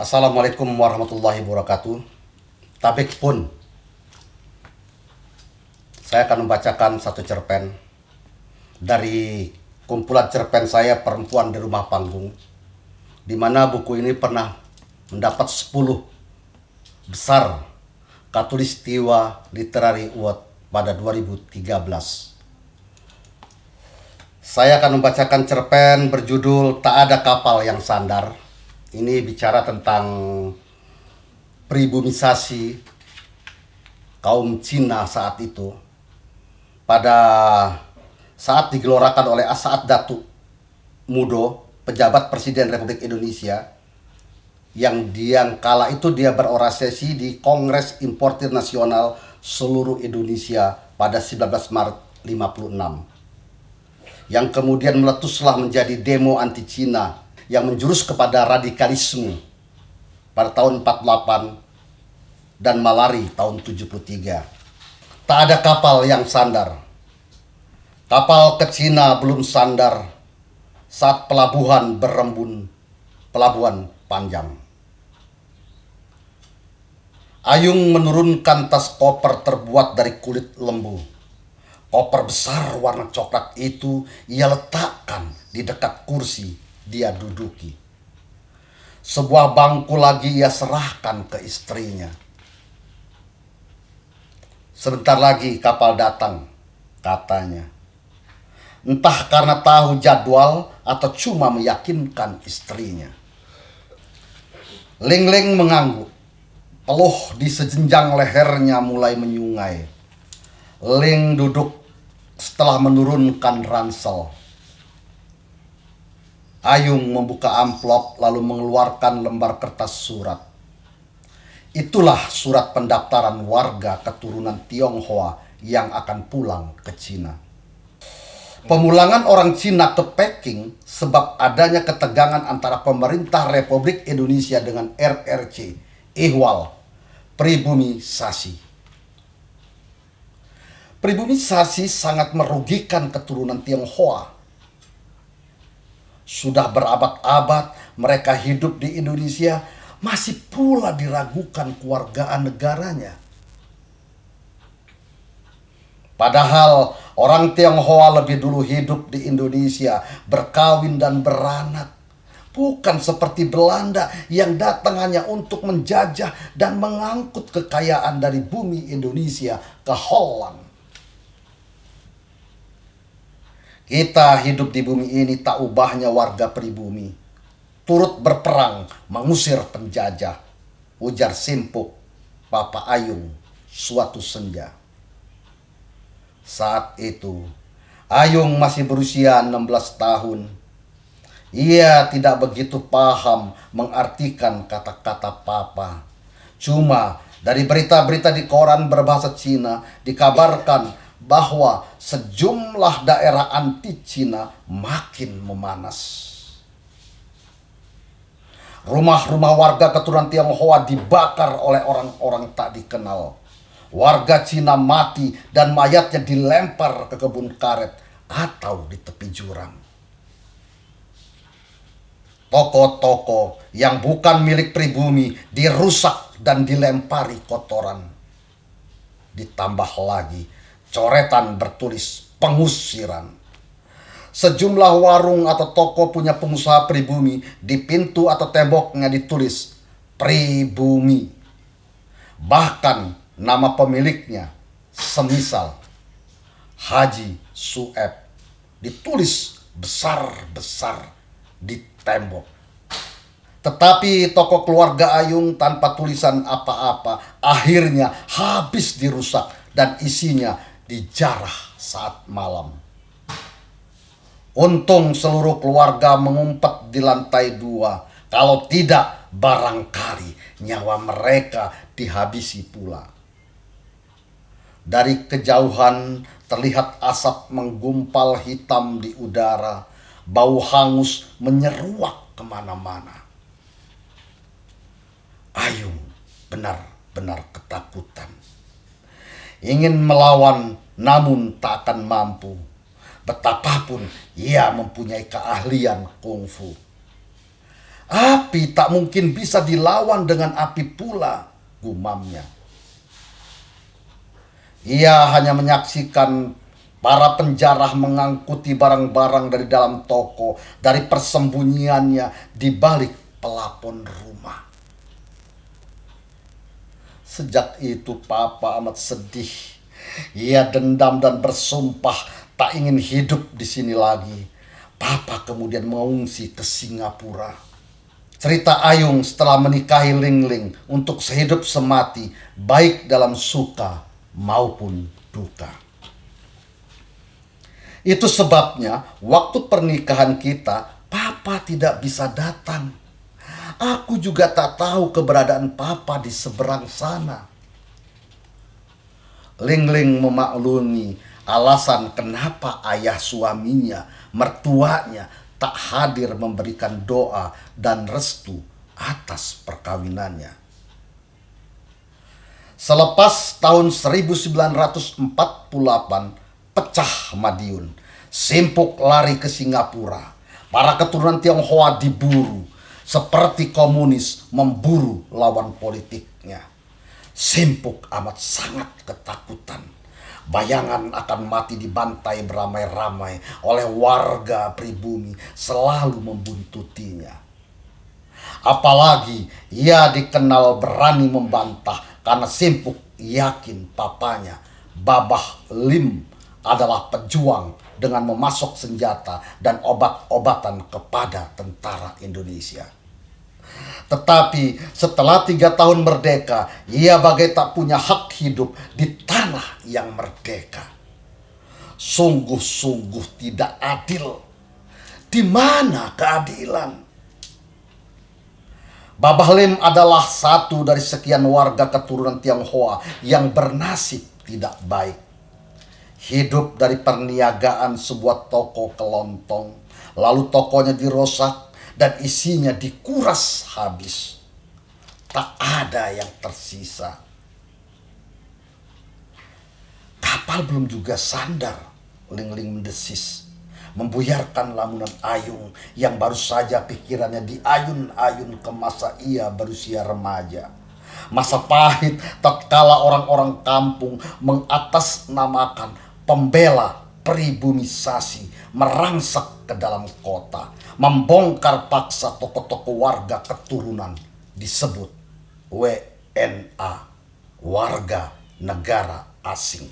Assalamualaikum warahmatullahi wabarakatuh. Tabik pun, saya akan membacakan satu cerpen dari kumpulan cerpen saya Perempuan di Rumah Panggung, di mana buku ini pernah mendapat 10 besar Katulistiwa Literary Award pada 2013. Saya akan membacakan cerpen berjudul Tak Ada Kapal Yang Sandar. Ini bicara tentang pribumisasi kaum Cina saat itu. Pada saat digelorakan oleh As'ad Datuk Mudo, pejabat Presiden Republik Indonesia, yang kala itu dia berorasi di Kongres Importir Nasional seluruh Indonesia pada 19 Maret 56. Yang kemudian meletuslah menjadi demo anti Cina yang menjurus kepada radikalisme pada tahun 48 dan malari tahun 73. Tak ada kapal yang sandar. Kapal ke Cina belum sandar saat pelabuhan berembun, pelabuhan panjang. Ayung menurunkan tas koper terbuat dari kulit lembu. Koper besar warna coklat itu ia letakkan di dekat kursi dia duduki. Sebuah bangku lagi ia serahkan ke istrinya. Sebentar lagi kapal datang, katanya. Entah karena tahu jadwal atau cuma meyakinkan istrinya. Ling-ling mengangguk. Peluh di sejenjang lehernya mulai menyungai. Ling duduk setelah menurunkan ransel. Ayung membuka amplop lalu mengeluarkan lembar kertas surat. Itulah surat pendaftaran warga keturunan Tionghoa yang akan pulang ke Cina. Pemulangan orang Cina ke Peking sebab adanya ketegangan antara pemerintah Republik Indonesia dengan RRC, ihwal pribumisasi. Pribumisasi sangat merugikan keturunan Tionghoa. Sudah berabad-abad mereka hidup di Indonesia, masih pula diragukan kewargaan negaranya. Padahal orang Tionghoa lebih dulu hidup di Indonesia, berkawin dan beranak. Bukan seperti Belanda yang datang hanya untuk menjajah dan mengangkut kekayaan dari bumi Indonesia ke Holland. Kita hidup di bumi ini tak ubahnya warga pribumi. Turut berperang mengusir penjajah, ujar simpuk Papa Ayung suatu senja. Saat itu, Ayung masih berusia 16 tahun. Ia tidak begitu paham mengartikan kata-kata Papa. Cuma dari berita-berita di koran berbahasa Cina dikabarkan bahwa sejumlah daerah anti-Cina makin memanas. Rumah-rumah warga keturunan Tionghoa dibakar oleh orang-orang tak dikenal. Warga Cina mati dan mayatnya dilempar ke kebun karet atau di tepi jurang. Toko-toko yang bukan milik pribumi dirusak dan dilempari kotoran. Ditambah lagi coretan bertulis pengusiran. Sejumlah warung atau toko punya pengusaha pribumi, di pintu atau temboknya ditulis pribumi. Bahkan nama pemiliknya, semisal Haji Sueb, ditulis besar-besar di tembok. Tetapi toko keluarga Ayung tanpa tulisan apa-apa akhirnya habis dirusak dan isinya dijarah saat malam. Untung seluruh keluarga mengumpet di lantai 2. Kalau tidak, barangkali nyawa mereka dihabisi pula. Dari kejauhan terlihat asap menggumpal hitam di udara. Bau hangus menyeruak kemana-mana. Ayung benar-benar ketakutan. Ingin melawan namun tak akan mampu. Betapapun ia mempunyai keahlian kungfu. Api tak mungkin bisa dilawan dengan api pula, gumamnya. Ia hanya menyaksikan para penjarah mengangkuti barang-barang dari dalam toko, dari persembunyiannya di balik pelapon rumah. Sejak itu Papa amat sedih. Ia dendam dan bersumpah tak ingin hidup di sini lagi. Papa kemudian mengungsi ke Singapura. Cerita Ayung setelah menikahi Ling Ling untuk sehidup semati, baik dalam suka maupun duka. Itu sebabnya waktu pernikahan kita, Papa tidak bisa datang. Aku juga tak tahu keberadaan Papa di seberang sana. Ling Ling memaklumi alasan kenapa ayah suaminya, mertuanya, tak hadir memberikan doa dan restu atas perkawinannya. Selepas tahun 1948 pecah Madiun, Simpuk lari ke Singapura. Para keturunan Tionghoa diburu, seperti komunis memburu lawan politiknya. Simpuk amat sangat ketakutan. Bayangan akan mati dibantai beramai-ramai oleh warga pribumi selalu membuntutinya. Apalagi ia dikenal berani membantah karena Simpuk yakin papanya, Babah Lim, adalah pejuang dengan memasok senjata dan obat-obatan kepada tentara Indonesia. Tetapi setelah 3 tahun merdeka, ia bagai tak punya hak hidup di tanah yang merdeka. Sungguh-sungguh tidak adil. Di mana keadilan? Babah Lim adalah satu dari sekian warga keturunan Tionghoa yang bernasib tidak baik. Hidup dari perniagaan sebuah toko kelontong, lalu tokonya dirusak dan isinya dikuras habis. Tak ada yang tersisa. Kapal belum juga sandar, Ling Ling mendesis, membuyarkan lamunan Ayung yang baru saja pikirannya diayun-ayun ke masa ia berusia remaja. Masa pahit tatkala orang-orang kampung mengatasnamakan pembela pribumisasi merangsak ke dalam kota, membongkar paksa toko-toko warga keturunan disebut WNA, warga negara asing.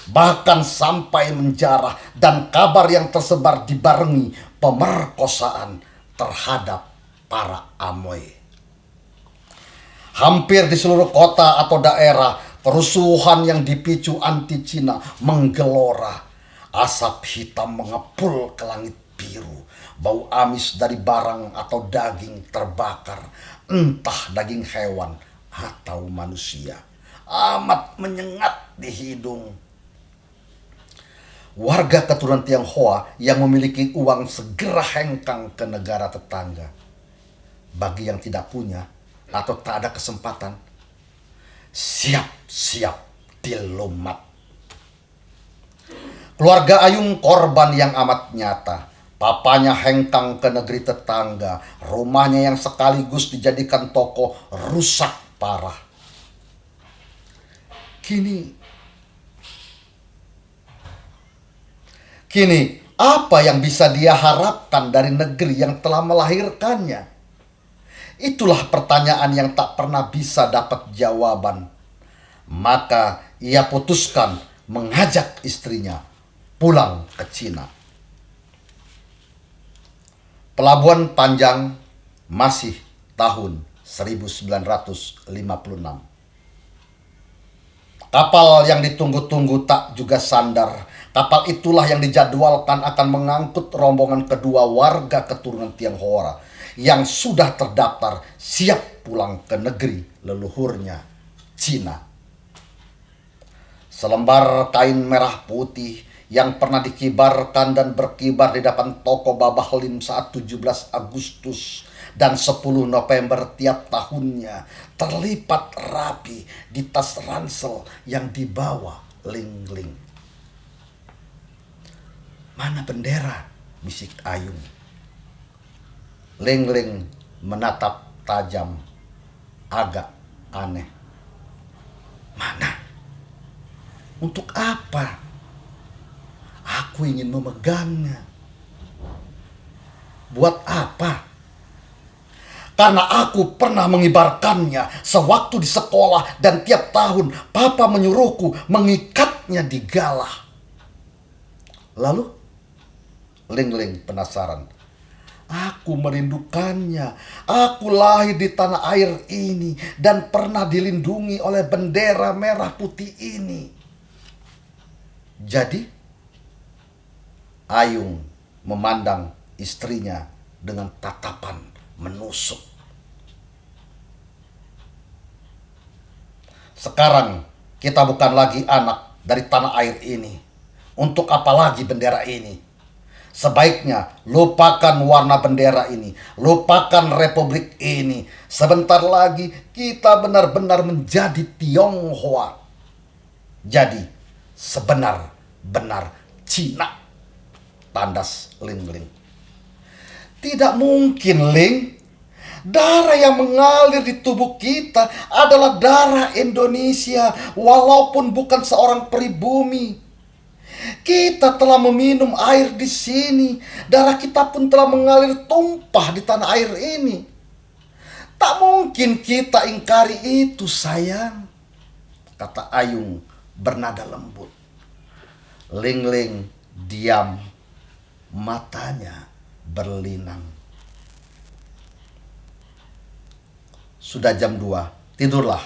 Bahkan sampai menjarah dan kabar yang tersebar dibarengi pemerkosaan terhadap para Amoy. Hampir di seluruh kota atau daerah, kerusuhan yang dipicu anti Cina menggelora. Asap hitam mengepul ke langit biru. Bau amis dari barang atau daging terbakar, entah daging hewan atau manusia, amat menyengat di hidung. Warga keturunan Tionghoa yang memiliki uang segera hengkang ke negara tetangga. Bagi yang tidak punya atau tak ada kesempatan, siap-siap dilumat. Keluarga Ayung korban yang amat nyata. Papanya hengkang ke negeri tetangga. Rumahnya yang sekaligus dijadikan toko rusak parah. Kini, apa yang bisa dia harapkan dari negeri yang telah melahirkannya? Itulah pertanyaan yang tak pernah bisa dapat jawaban. Maka ia putuskan mengajak istrinya pulang ke Cina. Pelabuhan Panjang, masih tahun 1956. Kapal yang ditunggu-tunggu tak juga sandar. Kapal itulah yang dijadwalkan akan mengangkut rombongan kedua warga keturunan Tionghoa yang sudah terdaftar siap pulang ke negeri leluhurnya, Cina. Selembar kain merah putih yang pernah dikibarkan dan berkibar di depan toko Babah Lim saat 17 Agustus dan 10 November tiap tahunnya terlipat rapi di tas ransel yang dibawa Ling Ling. Mana bendera? Bisik Ayung. Ling Ling menatap tajam, agak aneh. Mana? Untuk apa? Aku ingin memegangnya. Buat apa? Karena aku pernah mengibarkannya sewaktu di sekolah dan tiap tahun papa menyuruhku mengikatnya di galah. Lalu, Ling-Ling penasaran. Aku merindukannya. Aku lahir di tanah air ini dan pernah dilindungi oleh bendera merah putih ini. Jadi, Ayung memandang istrinya dengan tatapan menusuk. Sekarang kita bukan lagi anak dari tanah air ini. Untuk apa lagi bendera ini? Sebaiknya lupakan warna bendera ini. Lupakan republik ini. Sebentar lagi kita benar-benar menjadi Tionghoa. Jadi sebenar-benar Cina. Tandas Ling-Ling. Tidak mungkin, Ling. Darah yang mengalir di tubuh kita adalah darah Indonesia, walaupun bukan seorang pribumi. Kita telah meminum air di sini. Darah kita pun telah mengalir tumpah di tanah air ini. Tak mungkin kita ingkari itu, sayang, kata Ayung bernada lembut. Ling-Ling diam, matanya berlinang. Sudah jam 2, tidurlah.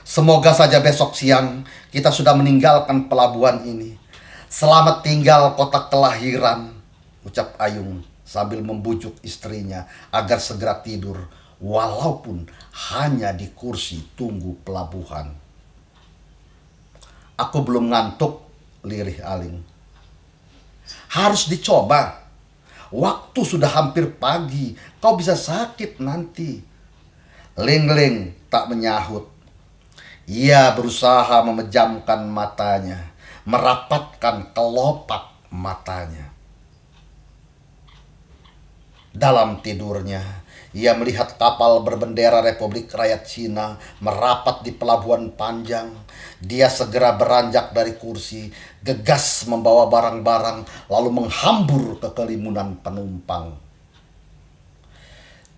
Semoga saja besok siang kita sudah meninggalkan pelabuhan ini. Selamat tinggal kota kelahiran, ucap Ayung sambil membujuk istrinya agar segera tidur walaupun hanya di kursi tunggu pelabuhan. Aku belum ngantuk, lirih Aling. Harus dicoba. Waktu sudah hampir pagi, kau bisa sakit nanti. Ling-Ling tak menyahut. Ia berusaha memejamkan matanya, merapatkan kelopak matanya. Dalam tidurnya, ia melihat kapal berbendera Republik Rakyat Cina merapat di pelabuhan Panjang. Dia segera beranjak dari kursi, gegas membawa barang-barang, lalu menghambur ke kerumunan penumpang.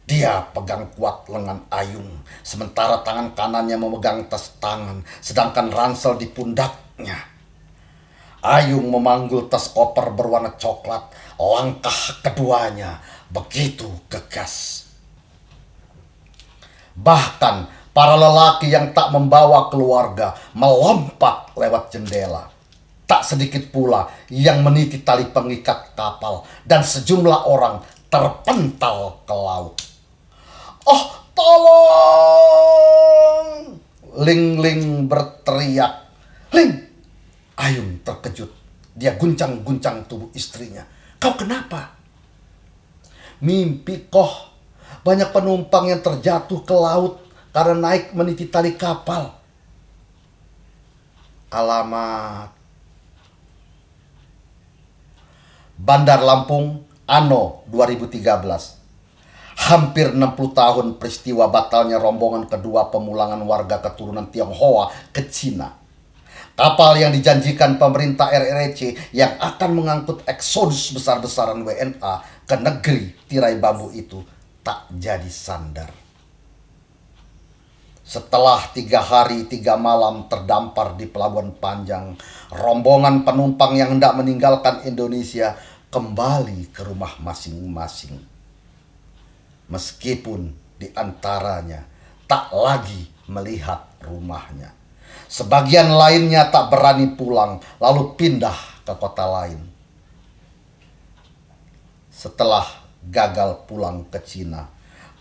Dia pegang kuat lengan Ayung, sementara tangan kanannya memegang tas tangan, sedangkan ransel di pundaknya. Ayung memanggul tas koper berwarna coklat, langkah keduanya begitu gegas. Bahkan para lelaki yang tak membawa keluarga melompat lewat jendela. Tak sedikit pula yang meniti tali pengikat kapal dan sejumlah orang terpental ke laut. "Oh, tolong!" Ling-Ling berteriak. "Ling!" Ayung terkejut. Dia guncang-guncang tubuh istrinya. "Kau kenapa?" "Mimpi koh. Banyak penumpang yang terjatuh ke laut karena naik meniti tali kapal." Alamat. Bandar Lampung, Anno 2013. Hampir 60 tahun peristiwa batalnya rombongan kedua pemulangan warga keturunan Tionghoa ke Cina. Kapal yang dijanjikan pemerintah RRC yang akan mengangkut eksodus besar-besaran WNA ke negeri tirai bambu itu tak jadi sandar. Setelah 3 hari 3 malam terdampar di pelabuhan Panjang, rombongan penumpang yang hendak meninggalkan Indonesia kembali ke rumah masing-masing. Meskipun di antaranya tak lagi melihat rumahnya. Sebagian lainnya tak berani pulang, lalu pindah ke kota lain. Setelah gagal pulang ke Cina,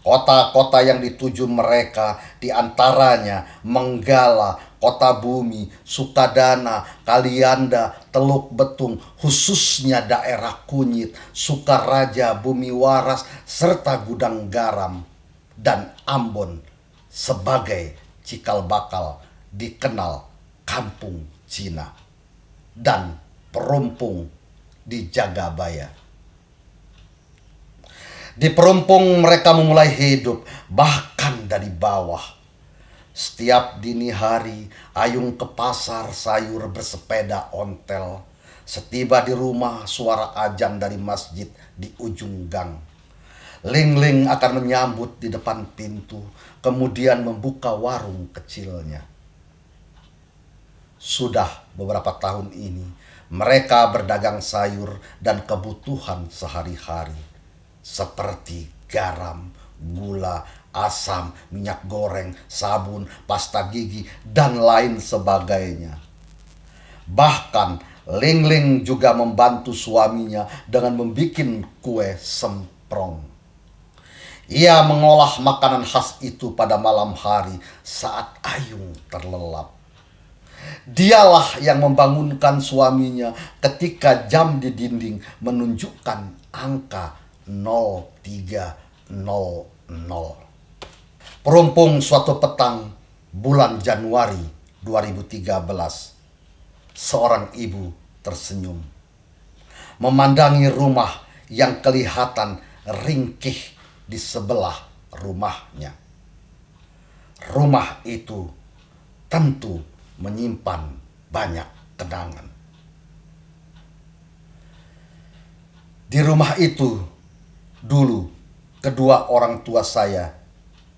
kota-kota yang dituju mereka diantaranya Menggala, Kota Bumi, Sukadana, Kalianda, Teluk Betung, khususnya daerah Kunyit, Sukaraja, Bumi Waras, serta Gudang Garam, dan Ambon sebagai cikal bakal dikenal Kampung Cina dan Perumpung di Jagabaya. Di Perumpung mereka memulai hidup, bahkan dari bawah. Setiap dini hari, Ayung ke pasar sayur bersepeda ontel. Setiba di rumah, suara azan dari masjid di ujung gang. Ling-ling akan menyambut di depan pintu, kemudian membuka warung kecilnya. Sudah beberapa tahun ini, mereka berdagang sayur dan kebutuhan sehari-hari, seperti garam, gula, asam, minyak goreng, sabun, pasta gigi, dan lain sebagainya. Bahkan Ling-ling juga membantu suaminya dengan membuat kue semprong. Ia mengolah makanan khas itu pada malam hari saat Ayung terlelap. Dialah yang membangunkan suaminya ketika jam di dinding menunjukkan angka 0300. Perumpung suatu petang bulan Januari 2013, seorang ibu tersenyum memandangi rumah yang kelihatan ringkih di sebelah rumahnya. Rumah itu tentu menyimpan banyak kenangan. Di rumah itu dulu kedua orang tua saya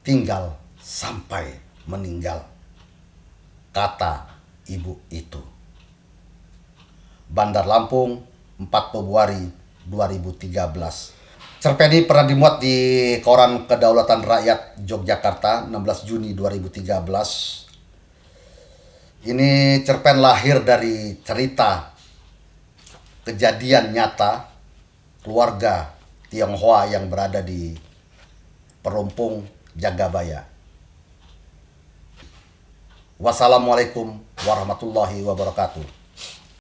tinggal sampai meninggal, kata ibu itu. Bandar Lampung, 4 Februari 2013. Cerpen ini pernah dimuat di Koran Kedaulatan Rakyat Yogyakarta 16 Juni 2013. Ini cerpen lahir dari cerita kejadian nyata keluarga Tionghoa yang berada di Perumpung, Jagabaya. Wassalamualaikum warahmatullahi wabarakatuh.